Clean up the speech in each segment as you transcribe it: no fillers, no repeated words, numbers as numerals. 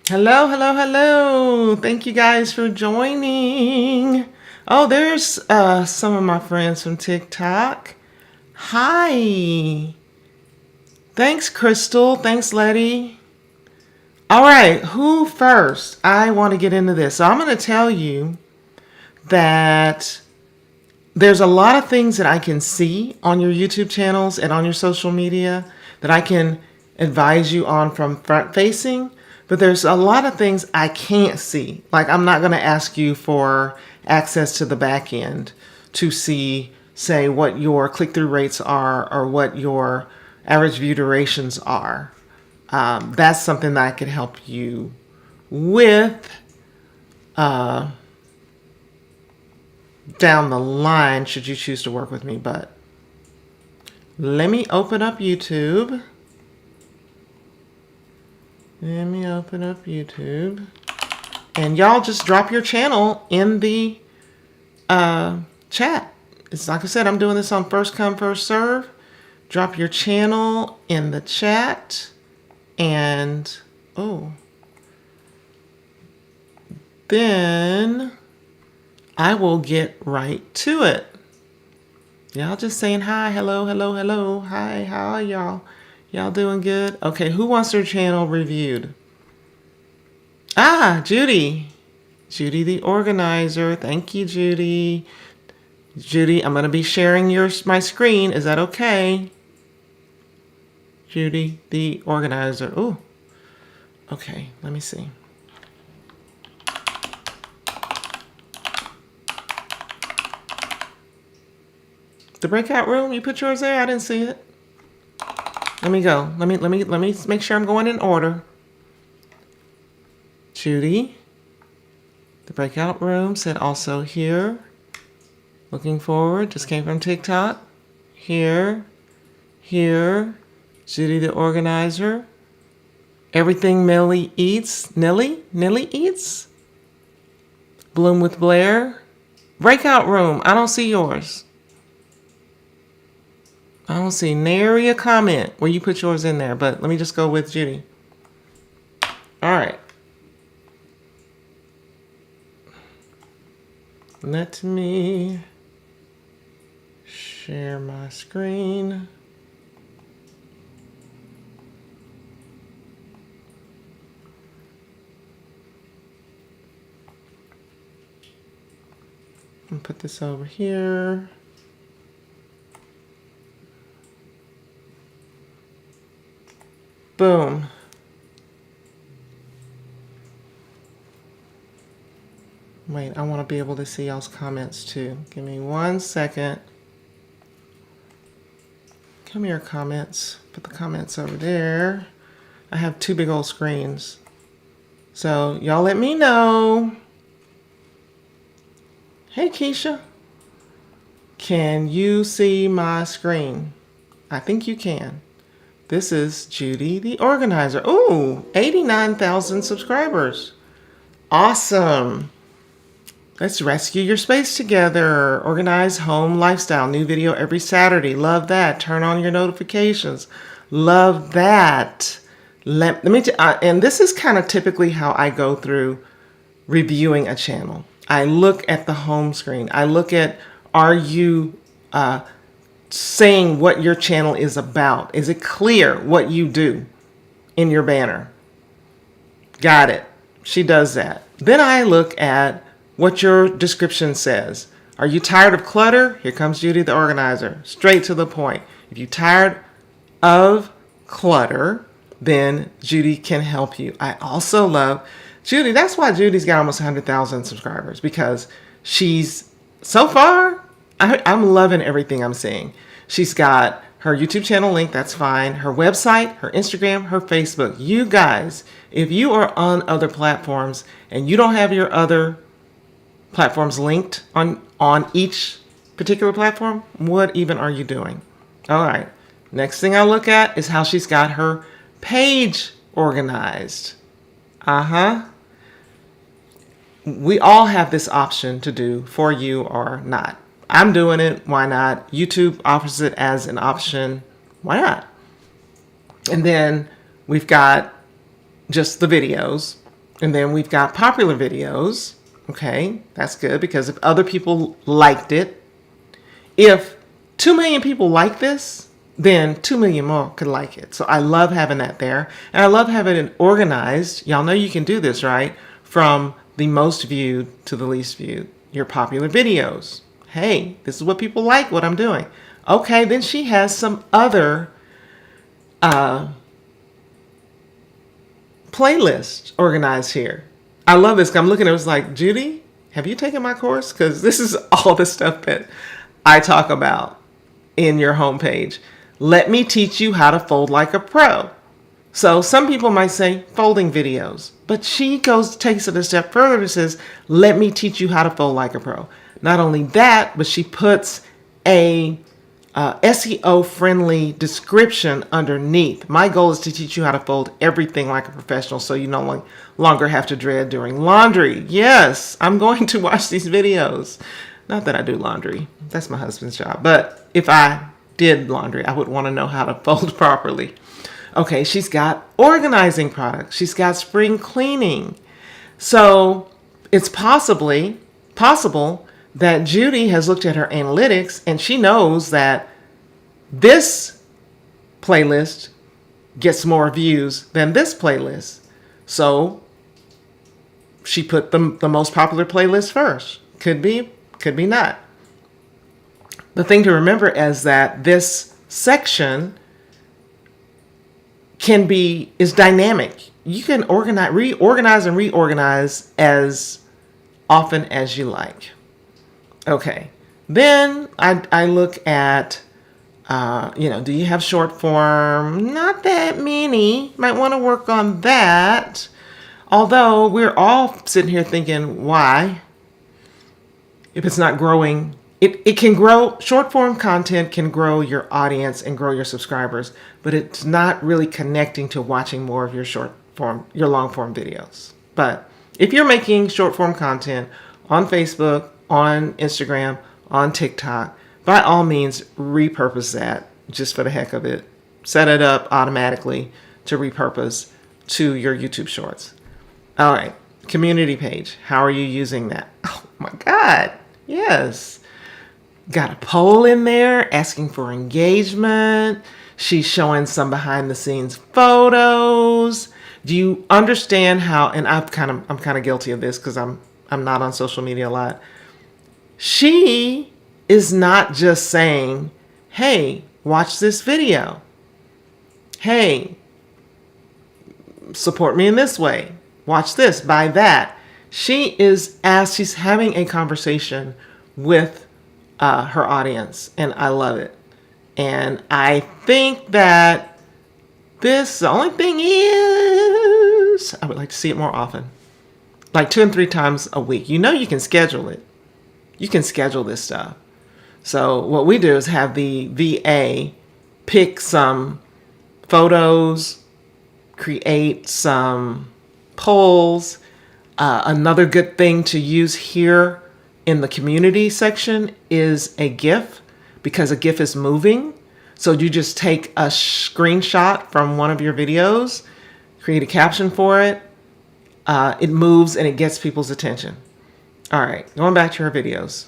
Hello, hello, hello. Thank you guys for joining. Oh, there's some of my friends from TikTok. Hi. Thanks, Crystal. Thanks, Letty. All right, who first? I want to get into this. So I'm going to tell you that there's a lot of things that I can see on your YouTube channels and on your social media that I can advise you on from front facing, but there's a lot of things I can't see. Like, I'm not going to ask you for access to the back end to see, say, what your click-through rates are or what your average view durations are. That's something that I could help you with down the line should you choose to work with me. But let me open up YouTube. And y'all just drop your channel in the chat. It's like I said, I'm doing this on first come, first serve. Drop your channel in the chat. And, then I will get right to it. Y'all just saying hi, hello, hello, hello. Hi, how are y'all? Y'all doing good? Okay, who wants their channel reviewed? Judy. Judy the organizer. Thank you, Judy. Judy, I'm going to be sharing my screen. Is that okay? Judy the organizer. Oh, okay, let me see. The breakout room, you put yours there? I didn't see it. Let me go. Let me make sure I'm going in order. Judy, the breakout room, said also here. Looking forward, just came from TikTok. Here. Judy the organizer. Everything Nelly eats. Nelly eats. Bloom with Blair. Breakout room, I don't see yours. I don't see nary a comment where you put yours in there, but let me just go with Judy. All right. Let me share my screen. And put this over here. Boom. Wait, I want to be able to see y'all's comments too. Give me 1 second. Come here, comments. Put the comments over there. I have 2 big old screens. So y'all let me know. Hey, Keisha. Can you see my screen? I think you can. This is Judy the organizer. Ooh, 89,000 subscribers. Awesome. Let's rescue your space together. Organize home lifestyle. New video every Saturday. Love that. Turn on your notifications. Love that. Let me and this is kind of typically how I go through reviewing a channel. I look at the home screen. I look at, are you saying what your channel is about? Is it clear what you do in your banner? Got it. She does that. Then I look at what your description says. Are you tired of clutter? Here comes Judy the organizer. Straight to the point. If you're tired of clutter, then Judy can help you. I also love Judy. That's why Judy's got almost 100,000 subscribers, because she's, so far, I'm loving everything I'm seeing. She's got her YouTube channel link, that's fine. Her website, her Instagram, her Facebook. You guys, if you are on other platforms and you don't have your other platforms linked on each particular platform, what even are you doing? All right. Next thing I look at is how she's got her page organized. We all have this option to do for you or not. I'm doing it. Why not? YouTube offers it as an option. Why not? And then we've got just the videos. And then we've got popular videos. Okay, that's good because if other people liked it, if 2 million people like this, then 2 million more could like it. So I love having that there. And I love having it organized. Y'all know you can do this, right? From the most viewed to the least viewed. Your popular videos. Hey, this is what people like, what I'm doing. Okay, then she has some other playlists organized here. I love this. I'm looking at it, was like, Judy, have you taken my course? Because this is all the stuff that I talk about in your homepage. Let me teach you how to fold like a pro. So some people might say folding videos, but she takes it a step further and says, let me teach you how to fold like a pro. Not only that, but she puts a SEO friendly description underneath. My goal is to teach you how to fold everything like a professional so you no longer have to dread doing laundry. Yes, I'm going to watch these videos. Not that I do laundry. That's my husband's job. But if I did laundry, I would want to know how to fold properly. Okay, she's got organizing products. She's got spring cleaning. So it's possible that Judy has looked at her analytics and she knows that this playlist gets more views than this playlist. So she put the most popular playlist first. Could be not. The thing to remember is that this section is dynamic. You can reorganize and reorganize as often as you like. Okay, then I look at, do you have short form? Not that many. Might want to work on that. Although we're all sitting here thinking, why? If it's not growing, it can grow. Short form content can grow your audience and grow your subscribers, but it's not really connecting to watching more of your long form videos. But if you're making short form content on Facebook, on Instagram, on TikTok, by all means, repurpose that just for the heck of it. Set it up automatically to repurpose to your YouTube shorts. All right, community page. How are you using that? Oh my God, yes. Got a poll in there asking for engagement. She's showing some behind the scenes photos. Do you understand how, and I'm kind of guilty of this because I'm not on social media a lot. She is not just saying, hey, watch this video. Hey, support me in this way. Watch this, buy that. She's having a conversation with her audience, and I love it. And I think that the only thing is, I would like to see it more often. Like 2 and 3 times a week. You can schedule it. You can schedule this stuff. So what we do is have the VA pick some photos, create some polls. Another good thing to use here in the community section is a GIF, because a GIF is moving. So you just take a screenshot from one of your videos, create a caption for it. It moves and it gets people's attention. All right, going back to her videos.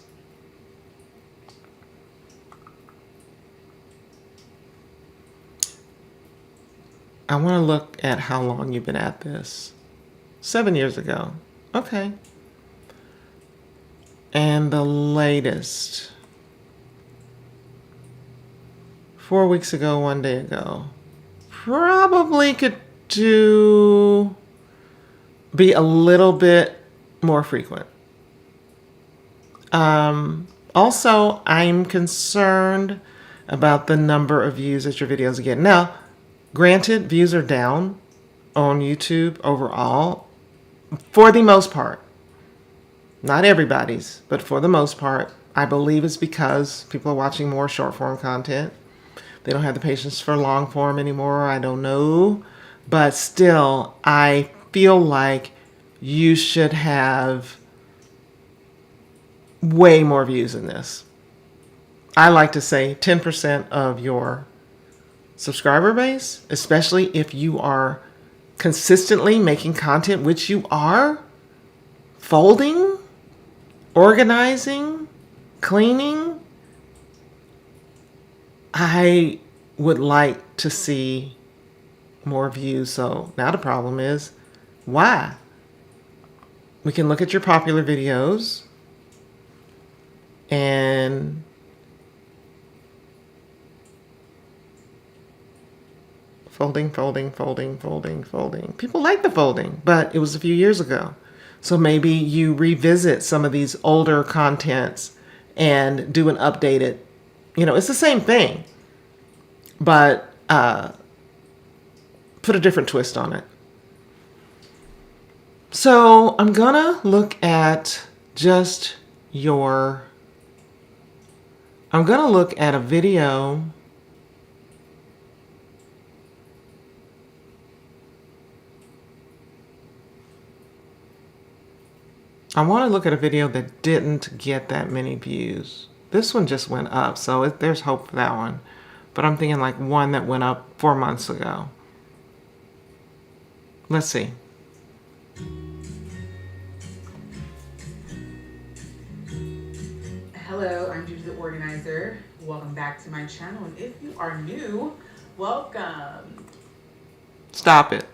I want to look at how long you've been at this. 7 years ago. Okay. And the latest. 4 weeks ago, 1 day ago. Probably could be a little bit more frequent. Also, I'm concerned about the number of views that your videos get. Now, granted, views are down on YouTube overall, for the most part. Not everybody's, but for the most part. I believe it's because people are watching more short form content. They don't have the patience for long form anymore. I don't know. But still, I feel like you should have way more views than this. I like to say 10% of your subscriber base, especially if you are consistently making content, which you are, folding, organizing, cleaning, I would like to see more views. So now the problem is, why? We can look at your popular videos and folding. People like the folding, but it was a few years ago. So maybe you revisit some of these older contents and do an updated, it's the same thing, but put a different twist on it. So I'm gonna look at I'm gonna look at a video. I want to look at a video that didn't get that many views. This one just went up, so there's hope for that one. But I'm thinking like one that went up 4 months ago. Let's see. Hello, I'm Judy the Organizer. Welcome back to my channel. And if you are new, welcome. Stop it.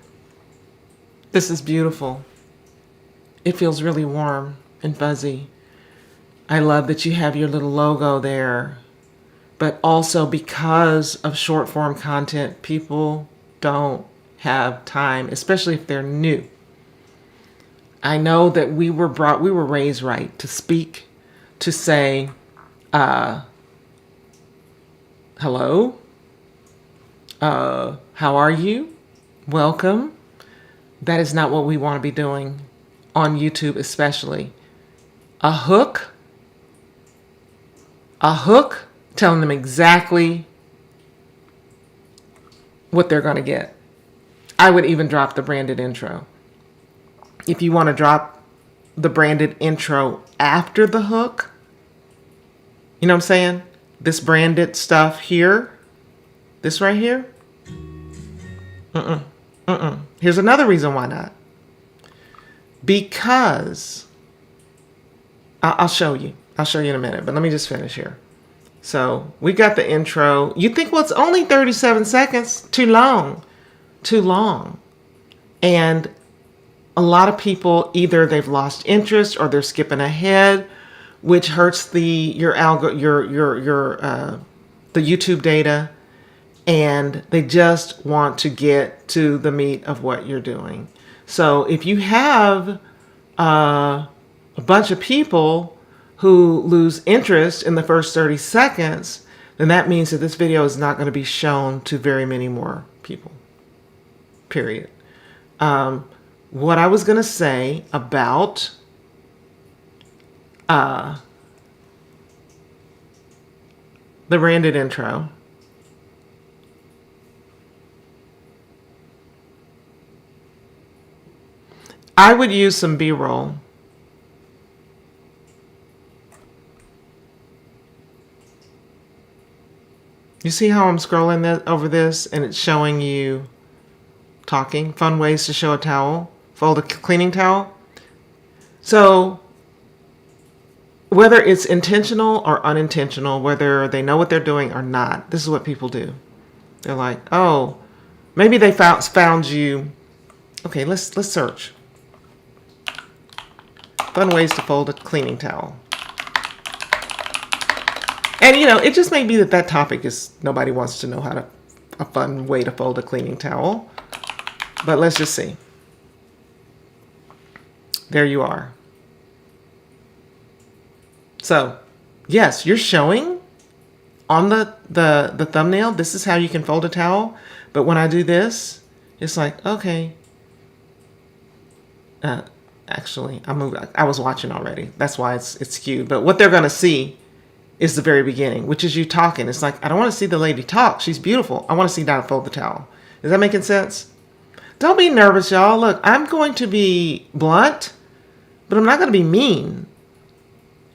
This is beautiful. It feels really warm and fuzzy. I love that you have your little logo there. But also, because of short form content, people don't have time, especially if they're new. I know that we were raised right to speak, to say, hello, how are you? Welcome. That is not what we want to be doing on YouTube, especially. A hook telling them exactly what they're going to get. I would even drop the branded intro. If you want to drop the branded intro after the hook, you know what I'm saying? This branded stuff here, this right here. Here's another reason why not. Because I'll show you. I'll show you in a minute, but let me just finish here. So we got the intro. You think, well, it's only 37 seconds. Too long. And a lot of people, either they've lost interest or they're skipping ahead, which hurts the YouTube data, and they just want to get to the meat of what you're doing. So if you have a bunch of people who lose interest in the first 30 seconds, then that means that this video is not going to be shown to very many more people. Period. What I was going to say about the branded intro. I would use some B-roll. You see how I'm scrolling over this and it's showing you talking? Fun ways to show a towel. Fold a cleaning towel. So whether it's intentional or unintentional, whether they know what they're doing or not, this is what people do. They're like, oh, maybe they found you. Okay, let's search. Fun ways to fold a cleaning towel. And it just may be that topic is nobody wants to know a fun way to fold a cleaning towel. But let's just see. There you are. So, yes, you're showing on the thumbnail, this is how you can fold a towel. But when I do this, it's like, okay. Actually, I was watching already. That's why it's skewed. But what they're going to see is the very beginning, which is you talking. It's like, I don't want to see the lady talk. She's beautiful. I want to see how to fold the towel. Is that making sense? Don't be nervous, y'all. Look, I'm going to be blunt, but I'm not going to be mean.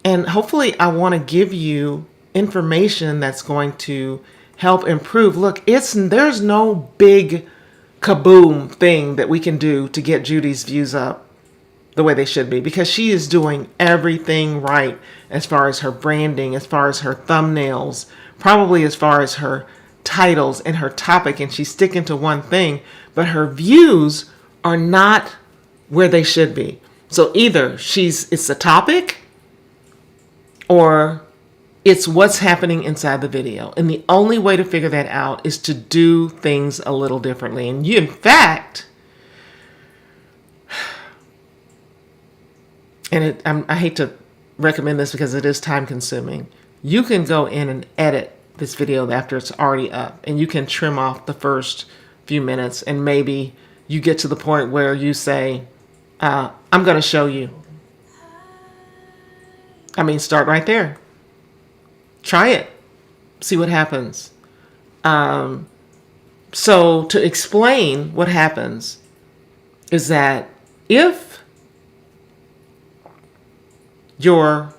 And hopefully I want to give you information that's going to help improve. Look, there's no big kaboom thing that we can do to get Judy's views up the way they should be, because she is doing everything right as far as her branding, as far as her thumbnails, probably as far as her titles and her topic, and she's sticking to one thing, but her views are not where they should be. So either it's the topic or it's what's happening inside the video. And the only way to figure that out is to do things a little differently. And you, in fact, and I hate to recommend this because it is time consuming. You can go in and edit this video after it's already up, and you can trim off the first few minutes, and maybe you get to the point where you say, I'm going to show you. Start right there. Try it. See what happens. So to explain what happens is that if your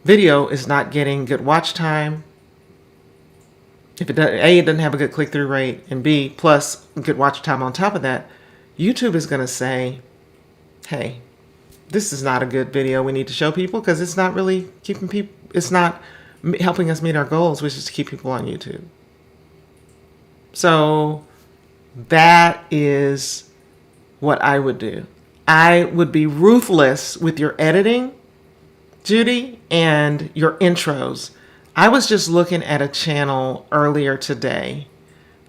video is not getting good watch time, if it doesn't have a good click-through rate, and B, plus good watch time on top of that, YouTube is going to say, hey, this is not a good video we need to show people, because it's not really keeping people, it's not helping us meet our goals, which is to keep people on YouTube. So that is what I would do. I would be ruthless with your editing, Judy, and your intros. I was just looking at a channel earlier today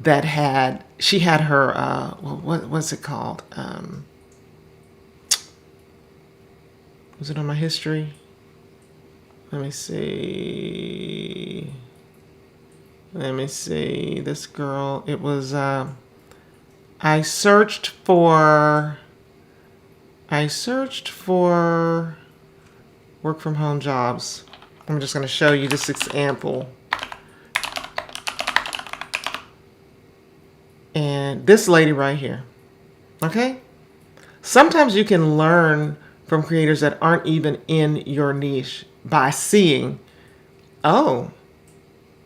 that she had her, what was it called? Was it on my history? Let me see. This girl, it was, I searched for work from home jobs. I'm just going to show you this example. And this lady right here. Okay? Sometimes you can learn from creators that aren't even in your niche by seeing, oh,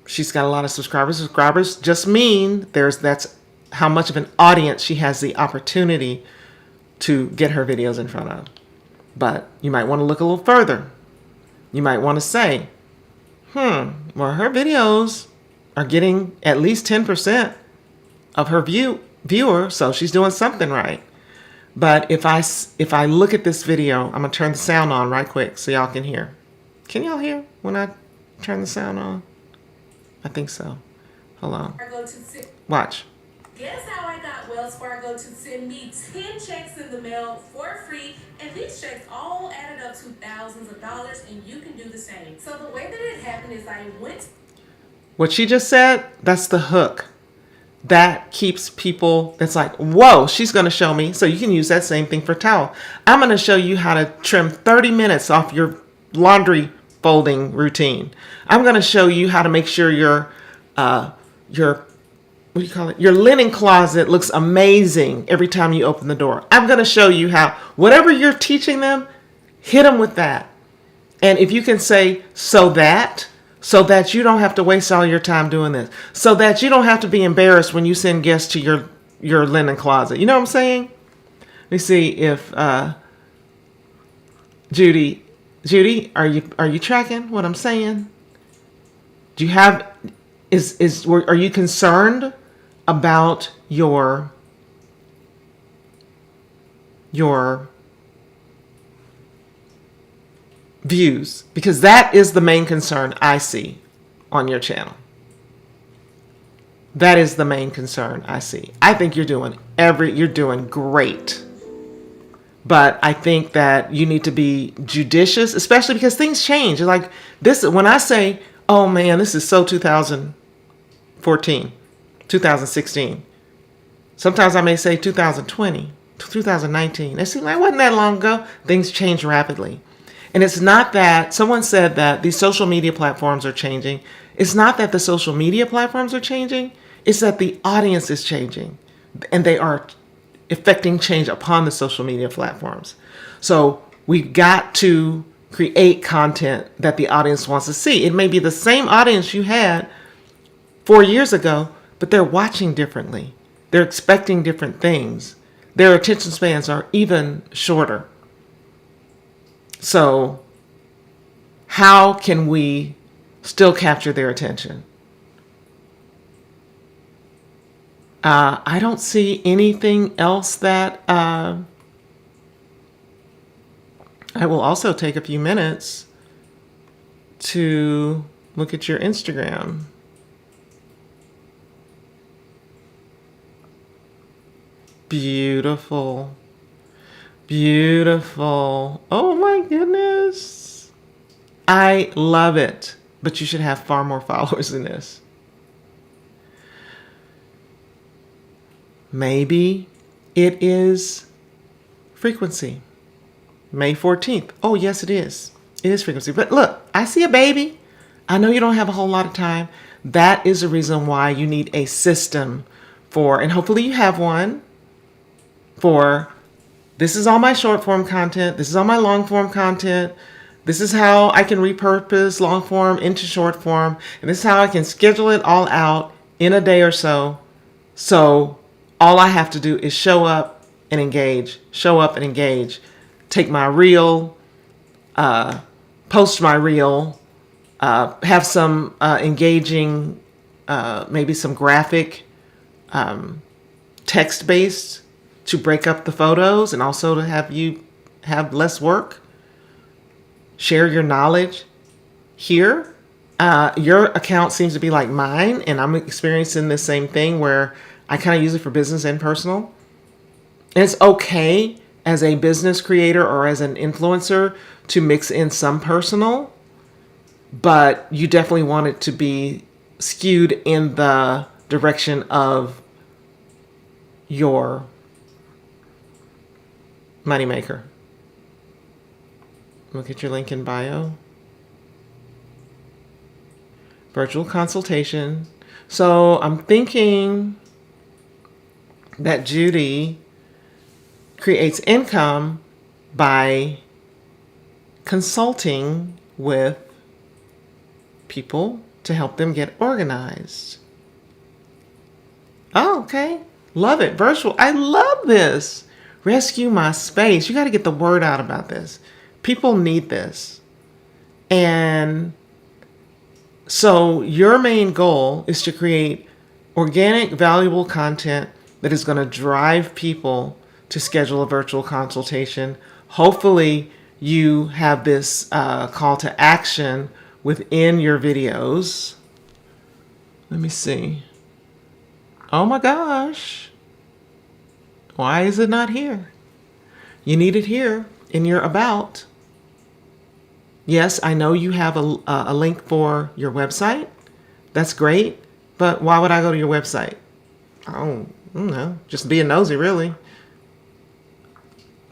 she's got a lot of subscribers. Subscribers just mean that's how much of an audience she has the opportunity to get her videos in front of. But you might want to look a little further. You might want to say, well, her videos are getting at least 10% of her viewer, so she's doing something right. But if I look at this video, I'm going to turn the sound on right quick so y'all can hear. Can y'all hear when I turn the sound on? I think so. Hold on. Watch. Guess how I got Wells Fargo to send me 10 checks in the mail for free, and these checks all added up to thousands of dollars, and you can do the same. So the way that it happened is I went... What she just said, that's the hook. That keeps people, that's like, whoa, she's going to show me. So you can use that same thing for towel. I'm going to show you how to trim 30 minutes off your laundry folding routine. I'm going to show you how to make sure your what do you call it? Your linen closet looks amazing every time you open the door. I'm going to show you how, whatever you're teaching them, hit them with that. And if you can say, so that you don't have to waste all your time doing this, so that you don't have to be embarrassed when you send guests to your linen closet. You know what I'm saying? Let me see if Judy, are you tracking what I'm saying? Do you have are you concerned about your views? Because that is the main concern I see on your channel. That is the main concern I see. I think you're doing great. But I think that you need to be judicious, especially because things change. Like this, when I say, oh man, this is so 2014, 2016. Sometimes I may say 2020, 2019. It seems like it wasn't that long ago. Things change rapidly. And it's not that, someone said that these social media platforms are changing. It's not that the social media platforms are changing. It's that the audience is changing. And they are affecting change upon the social media platforms. So we've got to create content that the audience wants to see. It may be the same audience you had 4 years ago, but they're watching differently. They're expecting different things. Their attention spans are even shorter. So how can we still capture their attention? I don't see anything else that I will also take a few minutes to look at your Instagram. Beautiful. Beautiful. Oh my goodness. I love it. But you should have far more followers than this. Maybe it is frequency. May 14th. Oh, yes, it is. It is frequency. But look, I see a baby. I know you don't have a whole lot of time. That is the reason why you need a system for, and hopefully you have one, for this is all my short form content. This is all my long form content. This is how I can repurpose long form into short form. And this is how I can schedule it all out in a day or so. So all I have to do is show up and engage, take my reel, post my reel, have some engaging, maybe some graphic, text-based to break up the photos and also to have you have less work. Share your knowledge here. Your account seems to be like mine, and I'm experiencing the same thing where I kind of use it for business and personal. And it's okay as a business creator or as an influencer to mix in some personal, but you definitely want it to be skewed in the direction of your moneymaker. Look at your link in bio. Virtual consultation. So I'm thinking that Judy creates income by consulting with people to help them get organized. Oh, okay. Love it. Virtual. I love this. Rescue my space. You got to get the word out about this. People need this. And so your main goal is to create organic, valuable content that is going to drive people to schedule a virtual consultation. Hopefully you have this call to action within your videos. Let me see. Oh my gosh. Why is it not here? You need it here in your about. Yes, I know you have a link for your website. That's great. But why would I go to your website? I don't know. Just being nosy, really.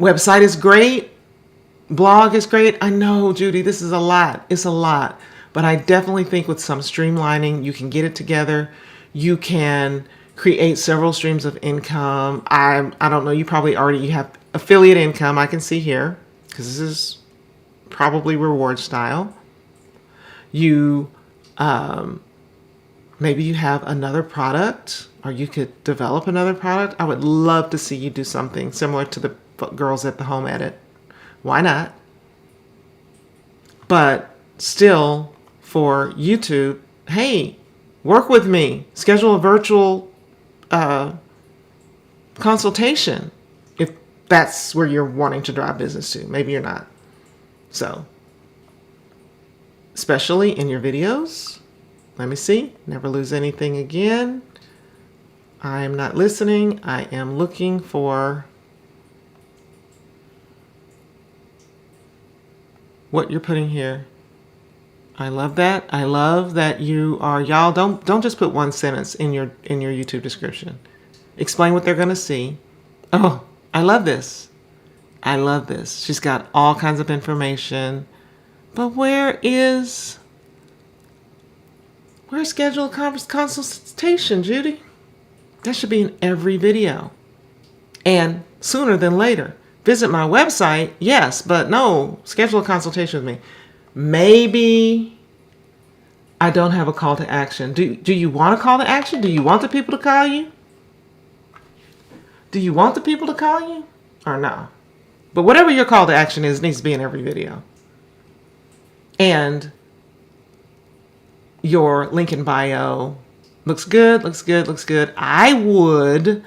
Website is great. Blog is great. I know, Judy, this is a lot. It's a lot. But I definitely think with some streamlining, you can get it together. You can create several streams of income. I don't know. You probably already have affiliate income. I can see here because this is probably reward style. You maybe you have another product, or you could develop another product. I would love to see you do something similar to the girls at the home edit. Why not? But still, for YouTube, hey, work with me. Schedule a virtual consultation if that's where you're wanting to drive business to. Maybe you're not. So, especially in your videos. Let me see. Never lose anything again. I am not listening. I am looking for what you're putting here. I love that. I love that you are, y'all don't just put one sentence in your YouTube description. Explain what they're going to see. Oh, I love this. I love this. She's got all kinds of information. But where's scheduled consultation, Judy? That should be in every video. And sooner than later. Visit my website, yes, but no, schedule a consultation with me. Maybe I don't have a call to action. Do you want a call to action? Do you want the people to call you? Do you want the people to call you or no? But whatever your call to action is, needs to be in every video. And your link in bio looks good, looks good, looks good. I would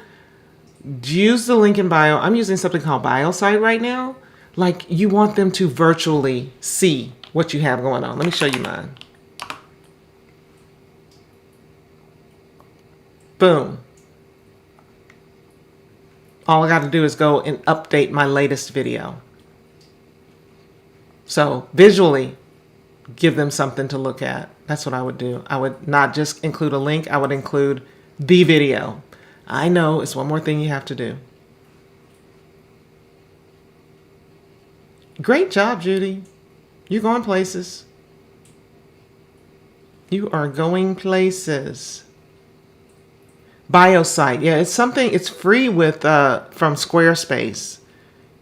use the link in bio. I'm using something called BioSite right now. Like, you want them to virtually see what you have going on. Let me show you mine. Boom. All I got to do is go and update my latest video. So visually, give them something to look at. That's what I would do. I would not just include a link. I would include the video. I know it's one more thing you have to do. Great job, Judy. You're going places. You are going places. BioSite. Yeah, it's something, it's free with from Squarespace.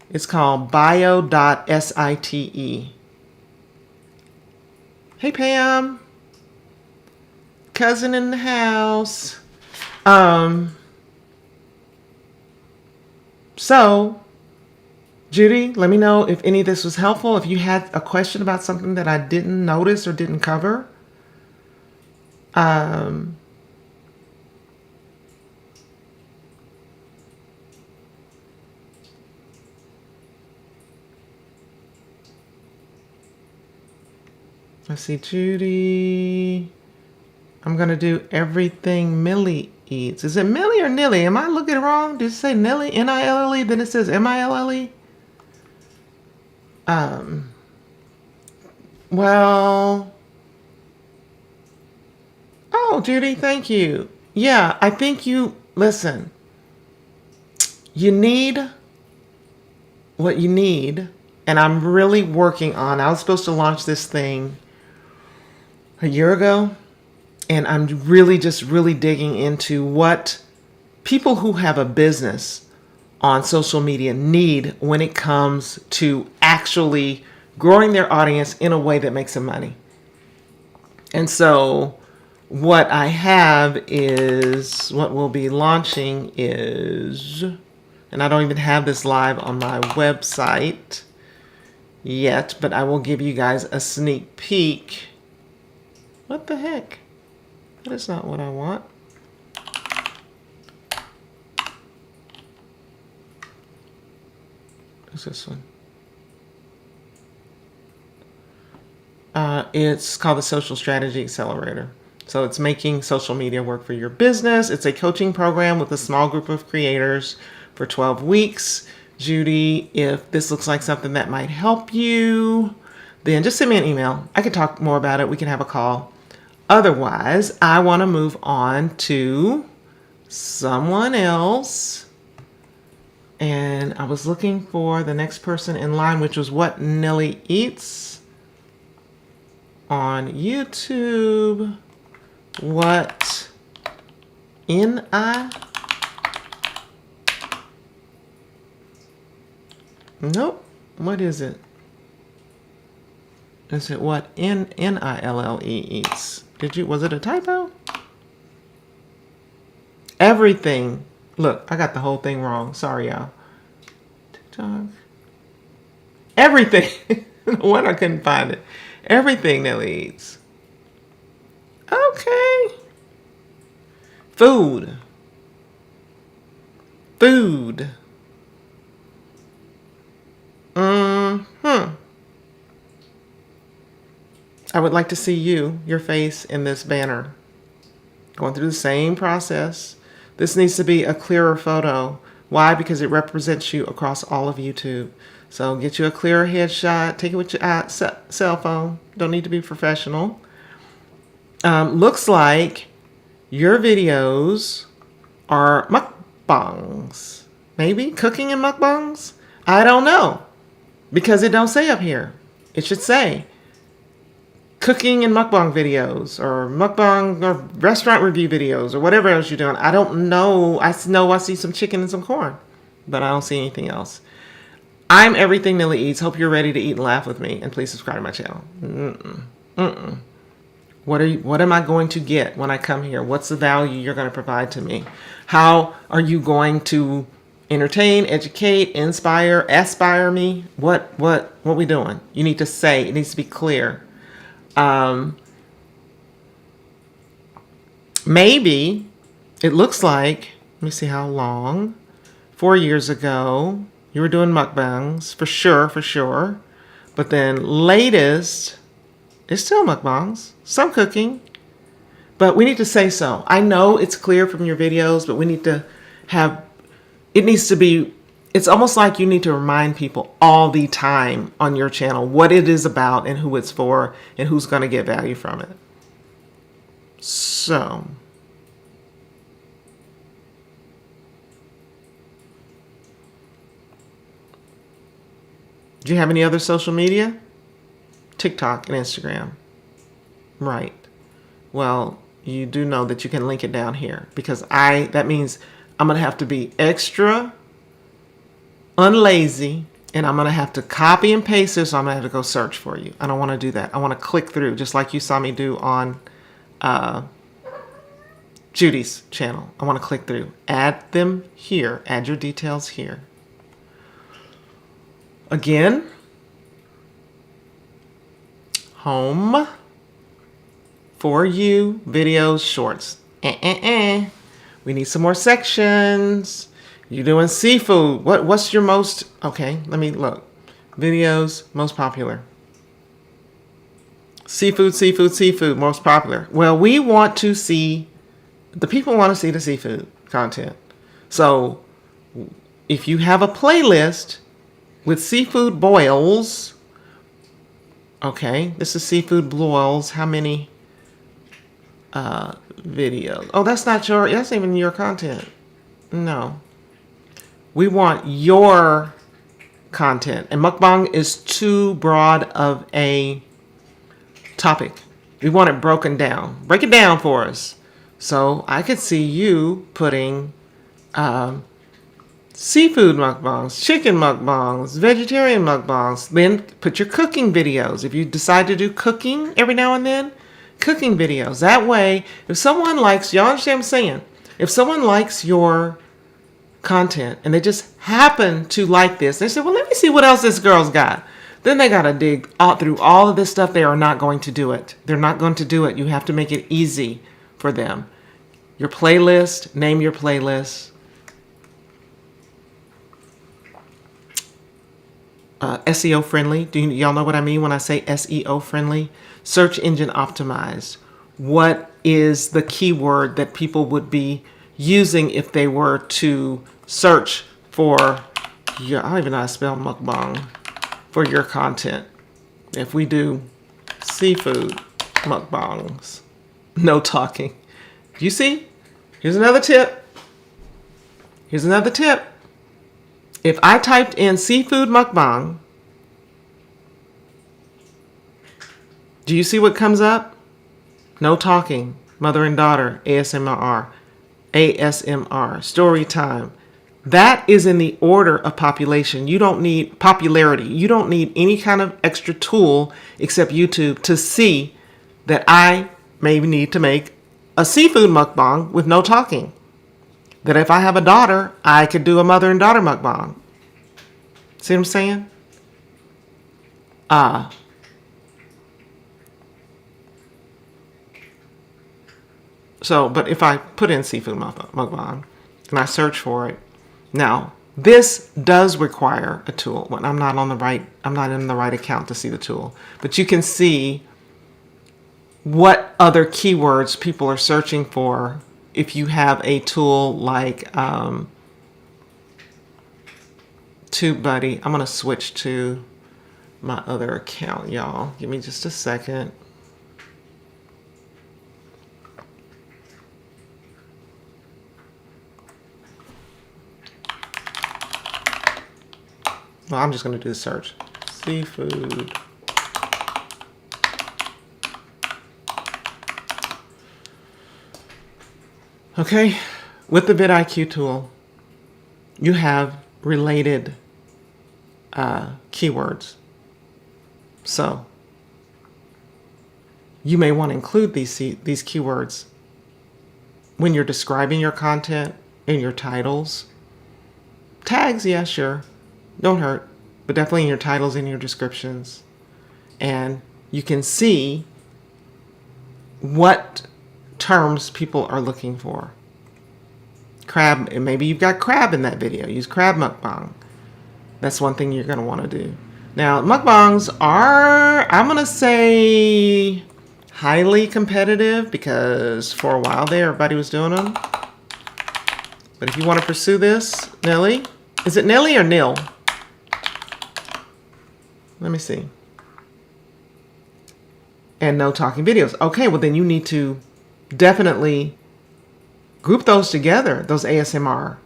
It's called bio.site. Hey, Pam. Cousin in the house. So, Judy, let me know if any of this was helpful. If you had a question about something that I didn't notice or didn't cover. Let's see, Judy. I'm going to do everything Millie eats. Is it Millie or Nilly? Am I looking wrong? Did it say Nilly? N-I-L-L-E? Then it says M-I-L-L-E? Well. Oh, Judy, thank you. Yeah, I think listen, you need what you need. And I'm really working on, I was supposed to launch this thing a year ago, and I'm really digging into what people who have a business on social media need when it comes to actually growing their audience in a way that makes them money. And so what I have is, what we'll be launching is, and I don't even have this live on my website yet, but I will give you guys a sneak peek. What the heck? That is not what I want. What's this one? It's called the Social Strategy Accelerator. So it's making social media work for your business. It's a coaching program with a small group of creators for 12 weeks. Judy, if this looks like something that might help you, then just send me an email. I can talk more about it. We can have a call. Otherwise, I want to move on to someone else. And I was looking for the next person in line, which was What Nilly Eats on YouTube. What N-I? Nope. What is it? Is it what N-I-L-L-E eats? Was it a typo? Everything. Look, I got the whole thing wrong. Sorry, y'all. TikTok. Everything. No wonder I couldn't find it. Everything Nelly eats. Okay. Food. Food. I would like to see your face in this banner. Going through the same process. This needs to be a clearer photo. Why? Because it represents you across all of YouTube. So get you a clearer headshot. Take it with your cell phone. Don't need to be professional. Looks like your videos are mukbangs. Maybe cooking and mukbangs? I don't know. Because it don't say up here. It should say cooking and mukbang videos, or mukbang or restaurant review videos, or whatever else you're doing. I don't know. I know I see some chicken and some corn, but I don't see anything else. I'm Everything Nilly Eats. Hope you're ready to eat and laugh with me, and please subscribe to my channel. What am I going to get when I come here? What's the value you're going to provide to me? How are you going to entertain, educate, inspire, aspire me. What we doing? You need to say, it needs to be clear. Maybe it looks like, let me see how long. 4 years ago, you were doing mukbangs, for sure. But then latest, it's still mukbangs, some cooking. But we need to say so. I know it's clear from your videos, but we need to have, it needs to be, it's almost like you need to remind people all the time on your channel what it is about and who it's for and who's going to get value from it. So, do you have any other social media? TikTok and Instagram. Right. Well, you do know that you can link it down here because that means I'm going to have to be extra unlazy and I'm going to have to copy and paste this. So I'm going to have to go search for you. I don't want to do that. I want to click through just like you saw me do on Judy's channel. I want to click through. Add them here. Add your details here. Again, home, for you, videos, shorts. We need some more sections. You're doing seafood. What's your most, okay, let me look. Videos, most popular. Seafood, most popular. Well, we want to see, the people want to see the seafood content. So if you have a playlist with seafood boils, okay, this is seafood boils. How many videos? Oh, that's not even your content. No. We want your content. And mukbang is too broad of a topic. We want it broken down. Break it down for us. So I could see you putting seafood mukbangs, chicken mukbangs, vegetarian mukbangs. Then put your cooking videos. If you decide to do cooking every now and then, cooking videos. That way, if someone likes, y'all understand what I'm saying? If someone likes your content and they just happen to like this, they say, well, let me see what else this girl's got. Then they got to dig out through all of this stuff. They are not going to do it. They're not going to do it. You have to make it easy for them. Your playlist, name your playlist. SEO friendly. Do y'all know what I mean when I say SEO friendly? Search engine optimized. What is the keyword that people would be using if they were to search for your, I don't even know how to spell mukbang, for your content? If we do seafood mukbangs, no talking. You see? Here's another tip. If I typed in seafood mukbang, do you see what comes up? No talking, mother and daughter, ASMR, story time. That is in the order of population. You don't need popularity. You don't need any kind of extra tool except YouTube to see that I maybe need to make a seafood mukbang with no talking. That if I have a daughter, I could do a mother and daughter mukbang. See what I'm saying? So, but if I put in seafood mukbang and I search for it, now this does require a tool. When I'm not in the right account to see the tool, but you can see what other keywords people are searching for if you have a tool like TubeBuddy. I'm gonna switch to my other account, y'all. Give me just a second. Well, I'm just going to do the search. Seafood. Okay. With the vidIQ tool, you have related keywords. So you may want to include these keywords when you're describing your content in your titles. Tags, yeah, sure. Don't hurt. But definitely in your titles and your descriptions. And you can see what terms people are looking for. Crab, and maybe you've got crab in that video. Use crab mukbang. That's one thing you're going to want to do. Now, mukbangs are, I'm going to say, highly competitive because for a while there, everybody was doing them. But if you want to pursue this, Nelly, is it Nelly or Nil? Let me see. And no talking videos. Okay, well then you need to definitely group those together, those ASMR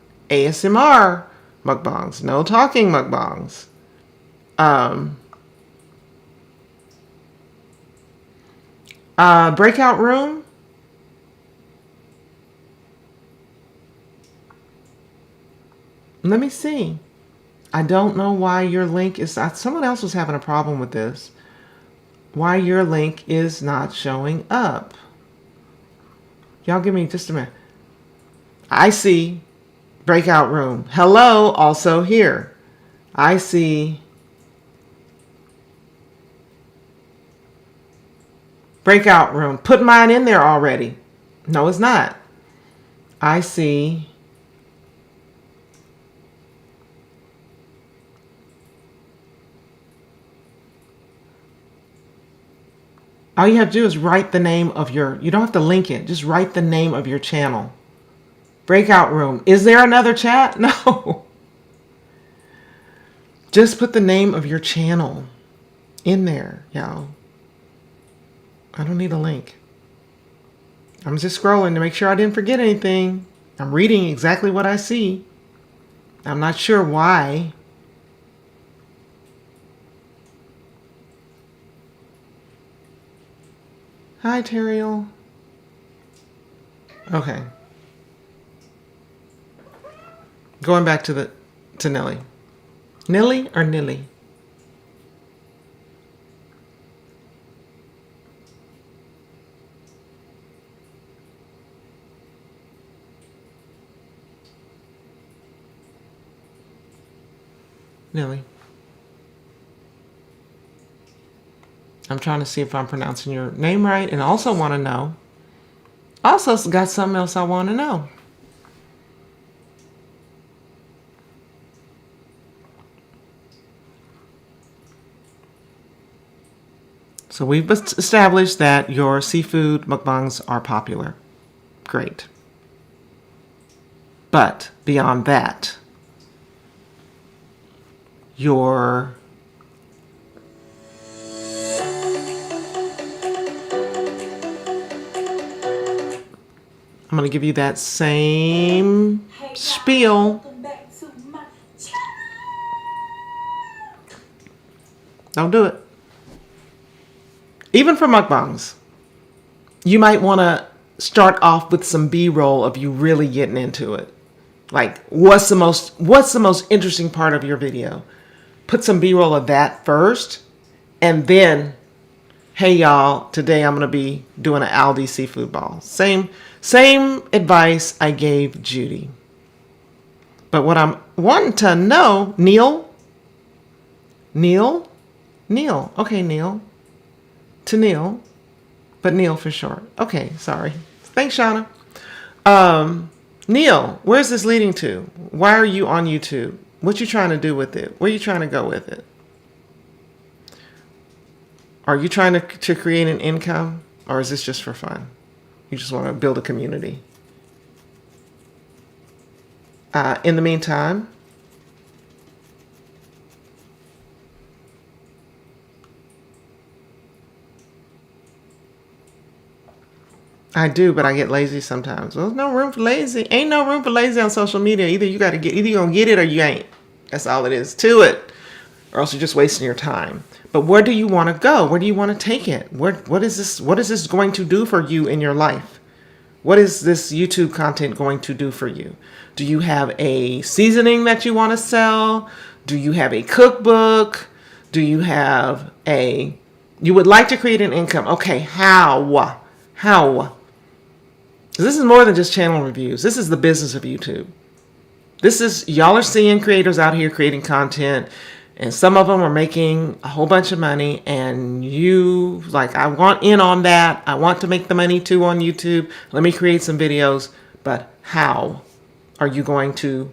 mukbangs, no talking mukbangs. Breakout room. Let me see. I don't know why your link is, someone else was having a problem with this. Why your link is not showing up. Y'all give me just a minute. I see breakout room. Hello, also here. I see breakout room. Put mine in there already. No, it's not. I see all you have to do is write the name of you don't have to link it. Just write the name of your channel. Breakout room. Is there another chat? No. Just put the name of your channel in there, y'all. I don't need a link. I'm just scrolling to make sure I didn't forget anything. I'm reading exactly what I see. I'm not sure why. Hi, Terriel. Okay. Going back to Nelly. Nilly or Nilly? Nilly. I'm trying to see if I'm pronouncing your name right, and also want to know. Also got something else I want to know. So we've established that your seafood mukbangs are popular. Great. But beyond that, your I'm going to give you that same spiel. Welcome back to my channel. Don't do it. Even for mukbangs, you might want to start off with some B-roll of you really getting into it. Like, what's the most interesting part of your video? Put some B-roll of that first, and then, hey y'all, today I'm going to be doing an Aldi seafood ball. Same advice I gave Judy. But what I'm wanting to know, Neil. Okay, Neil. To Neil, but Neil for short. Okay, sorry. Thanks, Shauna. Neil, where's this leading to? Why are you on YouTube? What you trying to do with it? Where you trying to go with it? Are you trying to create an income, or is this just for fun? You just want to build a community. In the meantime, I do, but I get lazy sometimes. Well, there's no room for lazy. Ain't no room for lazy on social media. Either you're gonna get it or you ain't. That's all it is to it. Or else you're just wasting your time. But where do you want to go? Where do you want to take it? What is this going to do for you in your life? What is this YouTube content going to do for you? Do you have a seasoning that you want to sell? Do you have a cookbook? Do you have you would like to create an income? Okay, how? This is more than just channel reviews. This is the business of YouTube. This is, y'all are seeing creators out here creating content, and some of them are making a whole bunch of money, and you like, I want in on that. I want to make the money too on YouTube. Let me create some videos. But how are you going to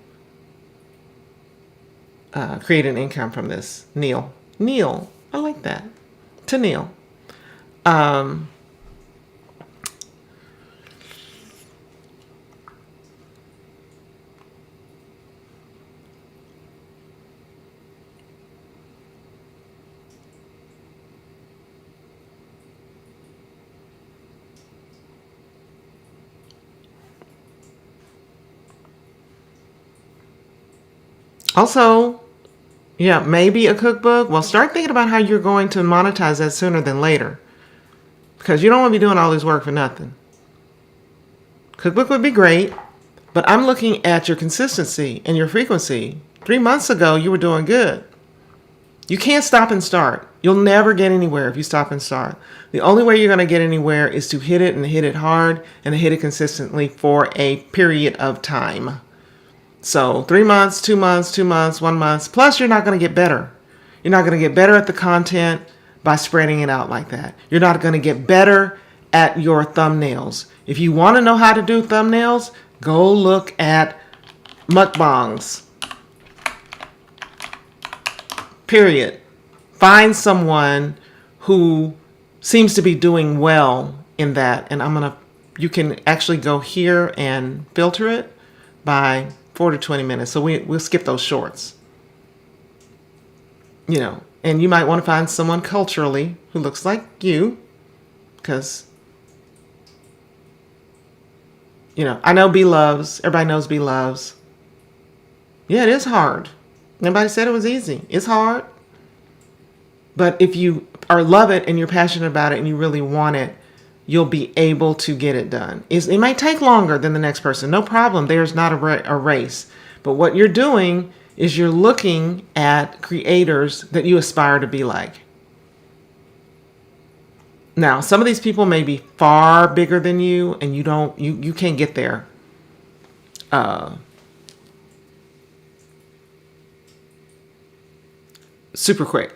create an income from this? Neil, I like that. To Neil. Also, yeah, maybe a cookbook. Well, start thinking about how you're going to monetize that sooner than later, because you don't want to be doing all this work for nothing. Cookbook would be great, but I'm looking at your consistency and your frequency. 3 months ago, you were doing good. You can't stop and start. You'll never get anywhere if you stop and start. The only way you're going to get anywhere is to hit it and hit it hard and hit it consistently for a period of time. So 3 months, 2 months, 2 months, 1 month. Plus, you're not going to get better. You're not going to get better at the content by spreading it out like that. You're not going to get better at your thumbnails. If you want to know how to do thumbnails, go look at mukbangs. Period. Find someone who seems to be doing well in that. And you can actually go here and filter it by 4 to 20 minutes. So we'll skip those shorts. You know, and you might want to find someone culturally who looks like you, because, you know, I know B Loves. Everybody knows B Loves. Yeah, it is hard. Nobody said it was easy. It's hard. But if you love it and you're passionate about it and you really want it, you'll be able to get it done. It might take longer than the next person. No problem. There's not a race. But what you're doing is you're looking at creators that you aspire to be like. Now, some of these people may be far bigger than you, and you can't get there. Super quick.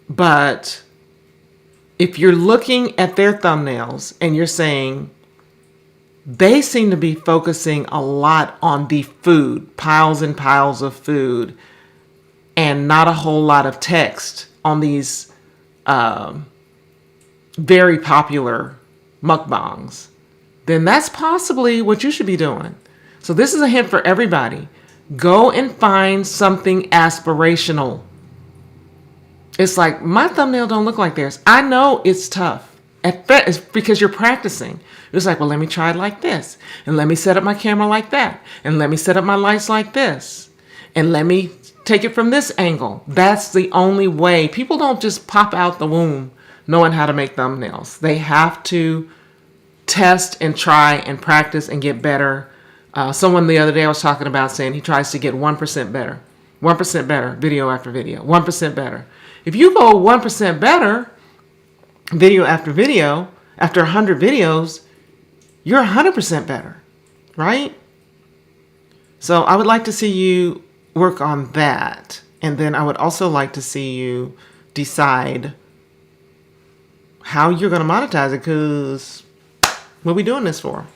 But if you're looking at their thumbnails and you're saying, they seem to be focusing a lot on the food, piles and piles of food, and not a whole lot of text on these very popular mukbangs, then that's possibly what you should be doing. So this is a hint for everybody. Go and find something aspirational. It's like, my thumbnail don't look like theirs. I know it's tough. It's because you're practicing. It's like, well, let me try it like this. And let me set up my camera like that. And let me set up my lights like this. And let me take it from this angle. That's the only way. People don't just pop out the womb knowing how to make thumbnails. They have to test and try and practice and get better. Someone the other day I was talking about saying he tries to get 1% better. 1% better, video after video. 1% better. If you go 1% better, video after video, after 100 videos, you're 100% better, right? So I would like to see you work on that. And then I would also like to see you decide how you're going to monetize it, because what are we doing this for?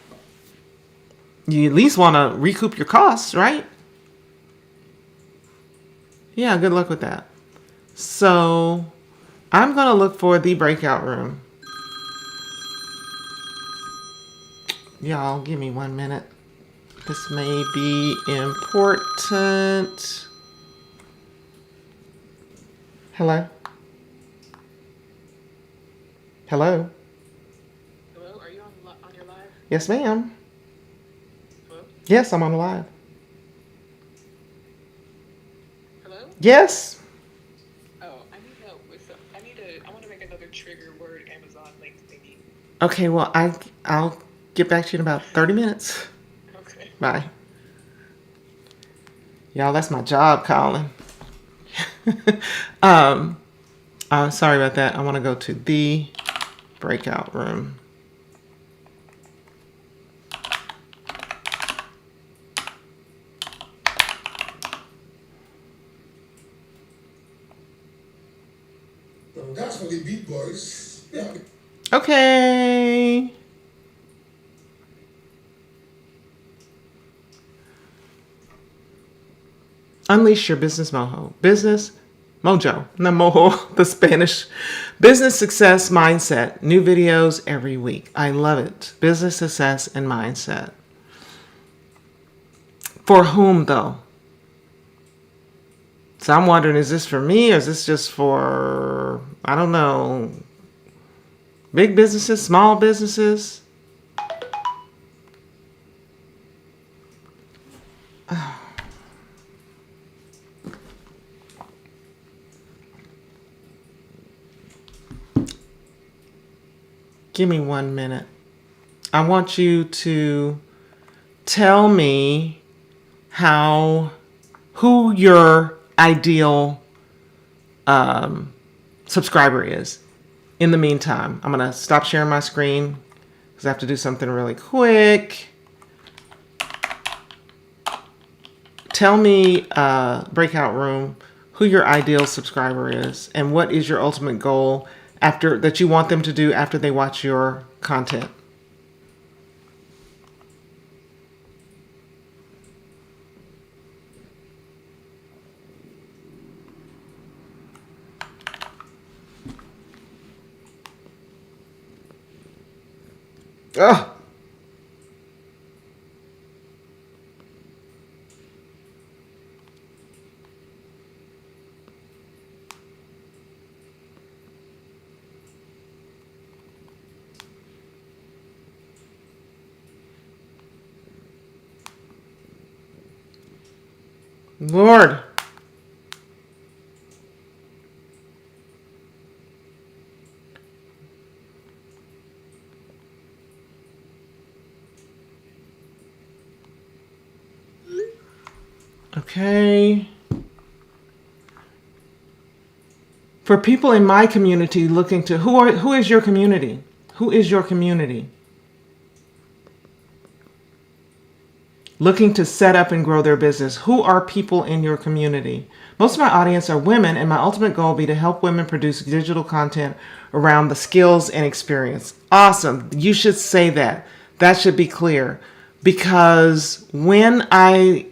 You at least want to recoup your costs, right? Yeah, good luck with that. So I'm going to look for the breakout room. Y'all, give me 1 minute. This may be important. Hello? Hello? Hello, are you on your live? Yes, ma'am. Hello? Yes, I'm on live. Hello? Yes. Oh, I need help with some. I want to make another trigger word Amazon link thingy. Okay, well, I'll get back to you in about 30 minutes. Okay. Bye. Y'all, that's my job calling. Sorry about that. I want to go to the breakout room. That's for the big boys. Yeah. Okay. Unleash your business mojo. Business mojo. No mojo, the Spanish. Business success mindset. New videos every week. I love it. Business success and mindset. For whom, though? So I'm wondering, is this for me or is this just for, I don't know, big businesses, small businesses? Give me 1 minute. I want you to tell me who your ideal subscriber is. In the meantime, I'm going to stop sharing my screen because I have to do something really quick. Tell me, breakout room, who your ideal subscriber is and what is your ultimate goal that you want them to do after they watch your content. Ugh. Lord. Okay. For people in my community looking to, who is your community? Who is your community? Looking to set up and grow their business. Who are people in your community? Most of my audience are women, and my ultimate goal will be to help women produce digital content around the skills and experience. Awesome. You should say that. That should be clear. Because when I,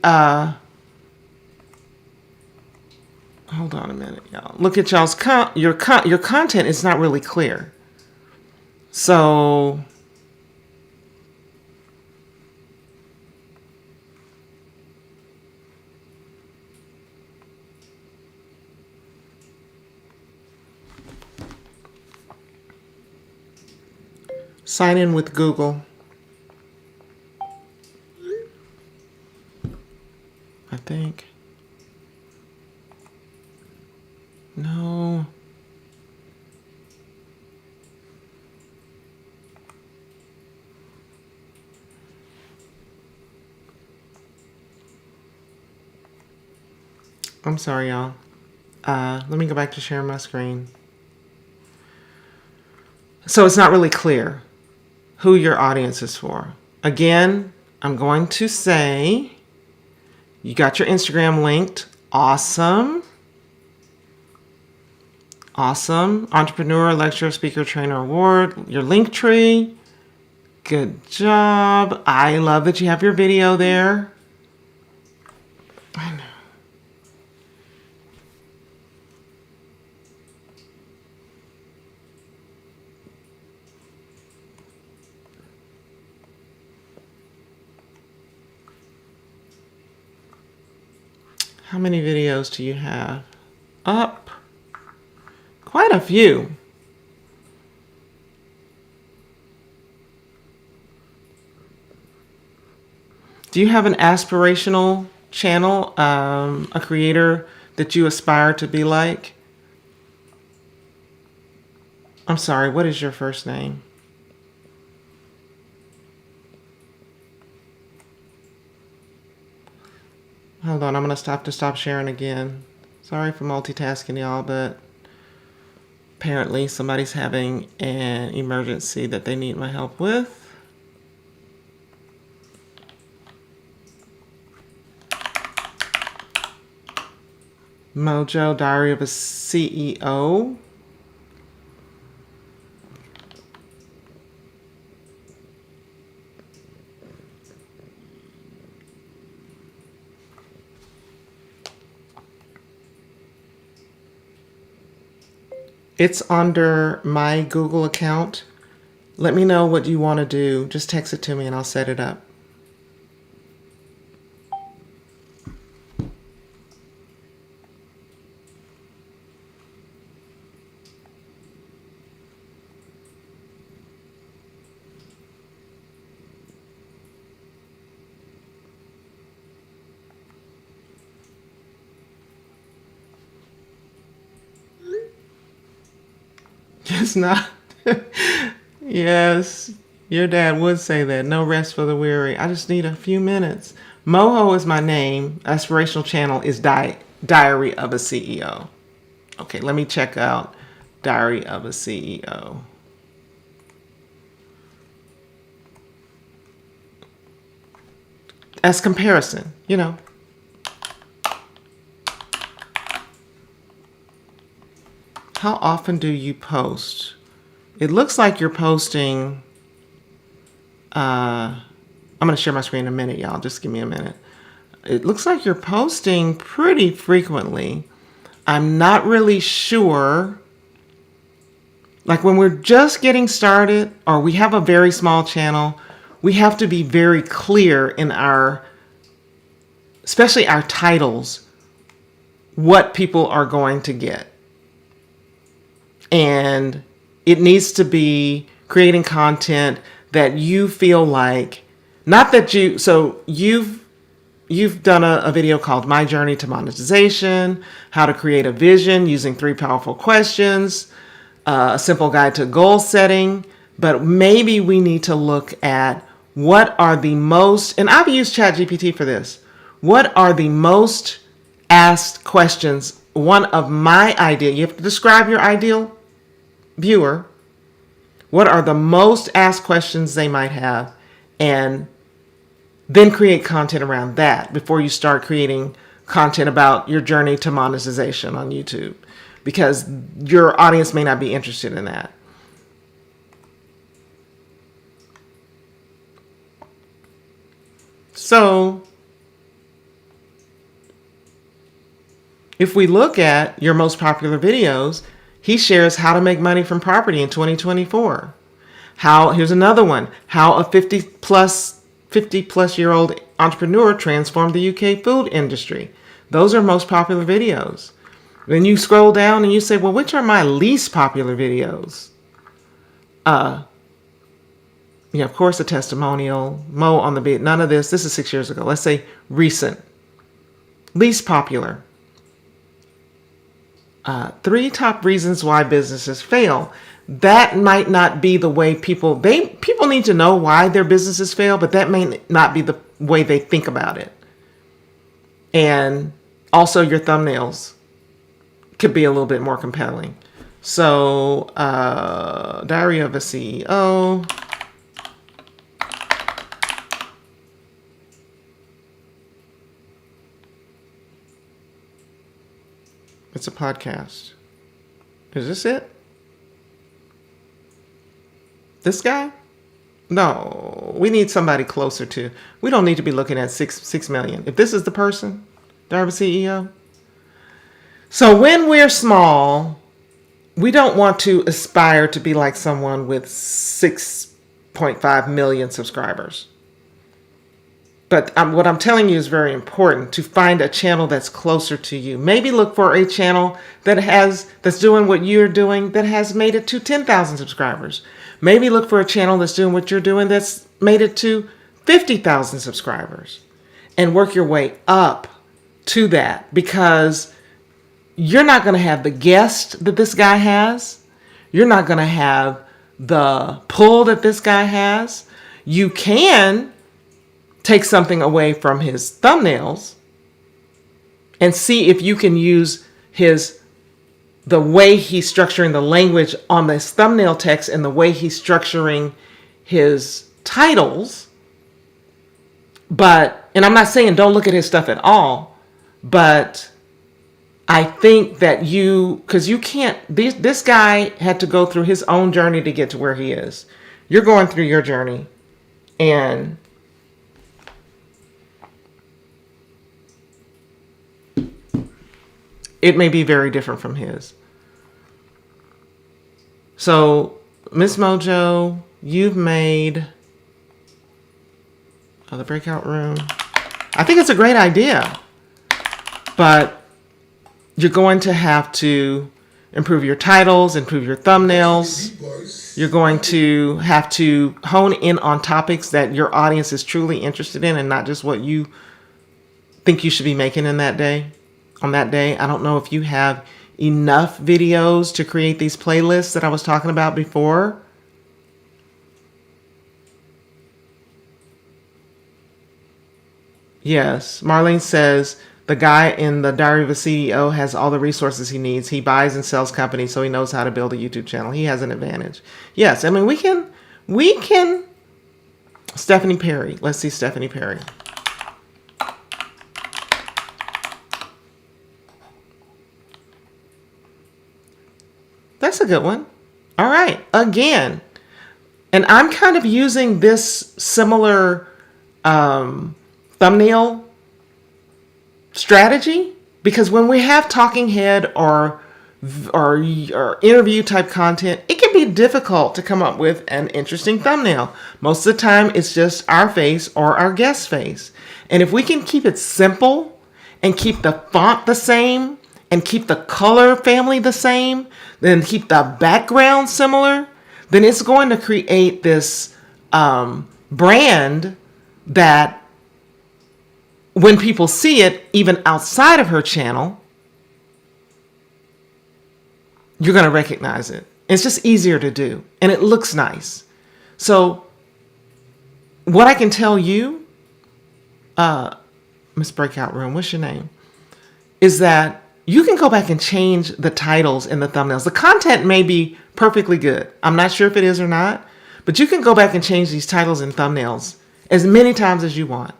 hold on a minute, y'all. Look at y'all's, your content is not really clear. So sign in with Google. I think. No. I'm sorry, y'all. Let me go back to sharing my screen. So it's not really clear who your audience is for. Again, I'm going to say, you got your Instagram linked. Awesome. Awesome. Entrepreneur, lecturer, speaker, trainer, award. Your link tree. Good job. I love that you have your video there. I know. How many videos do you have up? Quite a few. Do you have an aspirational channel, a creator that you aspire to be like? I'm sorry, what is your first name? Hold on, I'm going to stop sharing again. Sorry for multitasking, y'all, but apparently somebody's having an emergency that they need my help with. Mojo, Diary of a CEO. It's under my Google account. Let me know what you want to do. Just text it to me and I'll set it up. It's not. Yes, your dad would say that. No rest for the weary. I just need a few minutes. Moho is my name. Aspirational channel is Diary of a CEO. Okay, let me check out Diary of a CEO. As comparison, you know. How often do you post? It looks like you're posting. I'm going to share my screen in a minute, y'all. Just give me a minute. It looks like you're posting pretty frequently. I'm not really sure. Like when we're just getting started or we have a very small channel, we have to be very clear in our, especially our titles, what people are going to get. And it needs to be creating content that you feel like, not that you, so you've done a video called My Journey to Monetization, How to Create a Vision Using 3 Powerful Questions, a simple guide to goal setting. But maybe we need to look at what are the most, and I've used ChatGPT for this, what are the most asked questions. One of my ideal, you have to describe your ideal viewer. What are the most asked questions they might have, and then create content around that before you start creating content about your journey to monetization on YouTube, because your audience may not be interested in that. So if we look at your most popular videos, he shares how to make money from property in 2024. Here's another one, how a 50 plus year old entrepreneur transformed the UK food industry. Those are most popular videos. Then you scroll down and you say, well, which are my least popular videos? Yeah, of course, a testimonial, Mo on the beat, none of this. This is 6 years ago. Let's say recent. Least popular. 3 top reasons why businesses fail. That might not be the way people need to know why their businesses fail, but that may not be the way they think about it. And also your thumbnails could be a little bit more compelling. So, Diary of a CEO. It's a podcast. Is this it? This guy? No, we need somebody closer to. We don't need to be looking at 6 million. If this is the person, Diary CEO. So when we're small, we don't want to aspire to be like someone with 6.5 million subscribers. But what I'm telling you is very important, to find a channel that's closer to you. Maybe look for a channel that's doing what you're doing, that has made it to 10,000 subscribers. Maybe look for a channel that's doing what you're doing, that's made it to 50,000 subscribers, and work your way up to that, because you're not going to have the guest that this guy has. You're not going to have the pull that this guy has. You can take something away from his thumbnails and see if you can use the way he's structuring the language on this thumbnail text and the way he's structuring his titles. And I'm not saying don't look at his stuff at all, but I think that because you can't, this guy had to go through his own journey to get to where he is. You're going through your journey, and it may be very different from his. So, Miss Mojo, you've made the breakout room. I think it's a great idea, but you're going to have to improve your titles, improve your thumbnails. Big boys. You're going to have to hone in on topics that your audience is truly interested in and not just what you think you should be making in that day. On that day, I don't know if you have enough videos to create these playlists that I was talking about before. Yes, Marlene says the guy in the Diary of a CEO has all the resources he needs. He buys and sells companies, so he knows how to build a YouTube channel. He has an advantage. Yes, I mean we can. Stephanie Perry. Let's see Stephanie Perry. That's a good one. All right, again, and I'm kind of using this similar thumbnail strategy because when we have talking head or interview type content, it can be difficult to come up with an interesting thumbnail. Most of the time, it's just our face or our guest face, and if we can keep it simple and keep the font the same and keep the color family the same, then keep the background similar, then it's going to create this brand that when people see it, even outside of her channel, you're going to recognize it. It's just easier to do, and it looks nice. So what I can tell you, Miss Breakout Room, what's your name? Is that you can go back and change the titles and the thumbnails. The content may be perfectly good. I'm not sure if it is or not, but you can go back and change these titles and thumbnails as many times as you want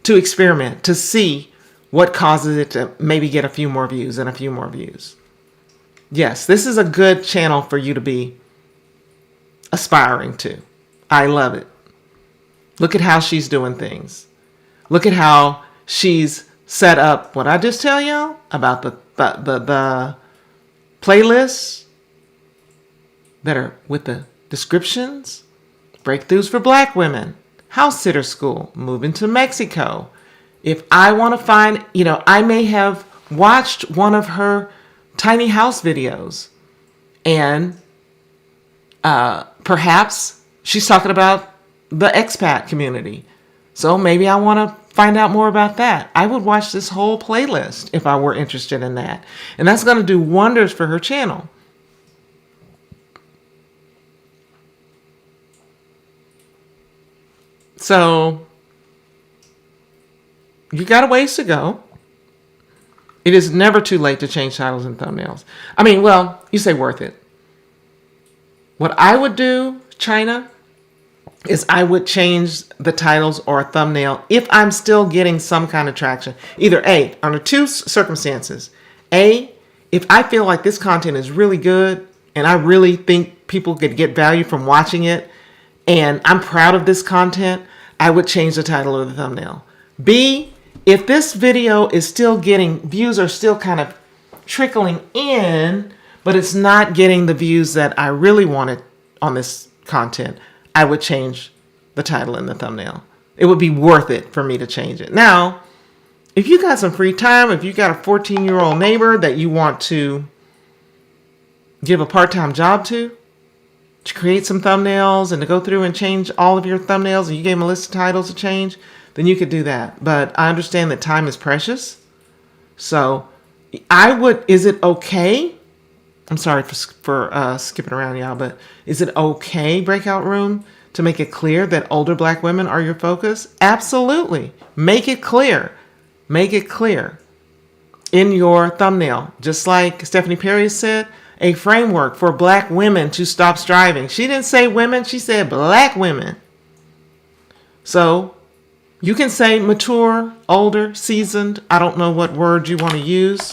to experiment, to see what causes it to maybe get a few more views and a few more views. Yes, this is a good channel for you to be aspiring to. I love it. Look at how she's doing things. Look at how she's set up what I just tell y'all about the playlists that are with the descriptions, breakthroughs for Black women, house sitter school, moving to Mexico. If I want to find, I may have watched one of her tiny house videos and perhaps she's talking about the expat community. So maybe I want to find out more about that. I would watch this whole playlist if I were interested in that. And that's going to do wonders for her channel. So you got a ways to go. It is never too late to change titles and thumbnails. I mean, well, you say worth it. What I would do, China, is I would change the titles or a thumbnail if I'm still getting some kind of traction. Either A, under two circumstances. A, if I feel like this content is really good and I really think people could get value from watching it and I'm proud of this content, I would change the title or the thumbnail. B, if this video is still getting, views are still kind of trickling in, but it's not getting the views that I really wanted on this content, I would change the title and the thumbnail. It would be worth it for me to change it. Now, if you got some free time, if you got a 14-year-old neighbor that you want to give a part-time job to create some thumbnails and to go through and change all of your thumbnails and you gave them a list of titles to change, then you could do that. But I understand that time is precious. So is it okay? I'm sorry for skipping around, y'all, but is it okay, Breakout Room, to make it clear that older Black women are your focus? Absolutely. Make it clear. Make it clear in your thumbnail. Just like Stephanie Perry said, a framework for Black women to stop striving. She didn't say women, she said Black women. So you can say mature, older, seasoned. I don't know what word you want to use.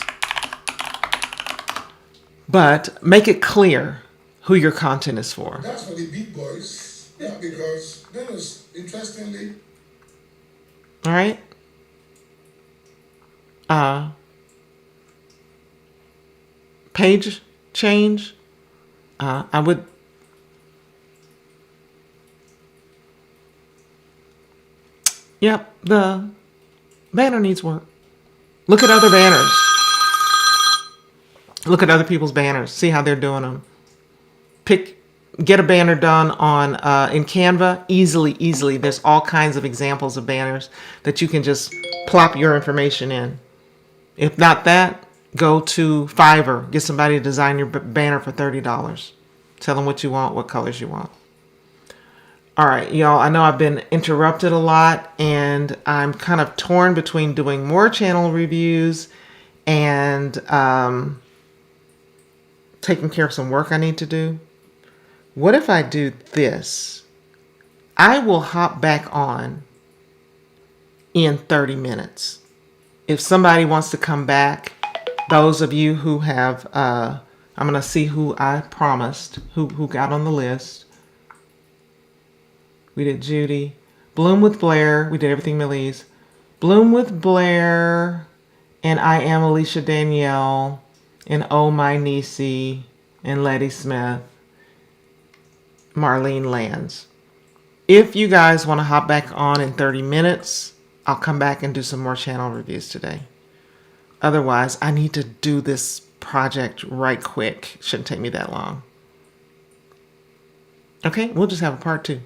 But make it clear who your content is for. That's for the big boys. Yeah, because interestingly. All right. Page change. I would. Yep, the banner needs work. Look at other banners. Look at other people's banners. See how they're doing them. Get a banner done on in Canva easily. There's all kinds of examples of banners that you can just plop your information in. If not that, go to Fiverr. Get somebody to design your banner for $30. Tell them what you want, what colors you want. All right, y'all, I know I've been interrupted a lot, and I'm kind of torn between doing more channel reviews and taking care of some work I need to do. What if I do this? I will hop back on in 30 minutes. If somebody wants to come back, those of you who have, I'm going to see who I promised, who got on the list. We did Judy. Bloom with Blair. We did everything Millie's. Bloom with Blair. And I am Alicia Danielle. And Oh My Niecey. And Letty Smith. Marlene Lands. If you guys want to hop back on in 30 minutes, I'll come back and do some more channel reviews today. Otherwise, I need to do this project right quick. Shouldn't take me that long. Okay, we'll just have a part 2.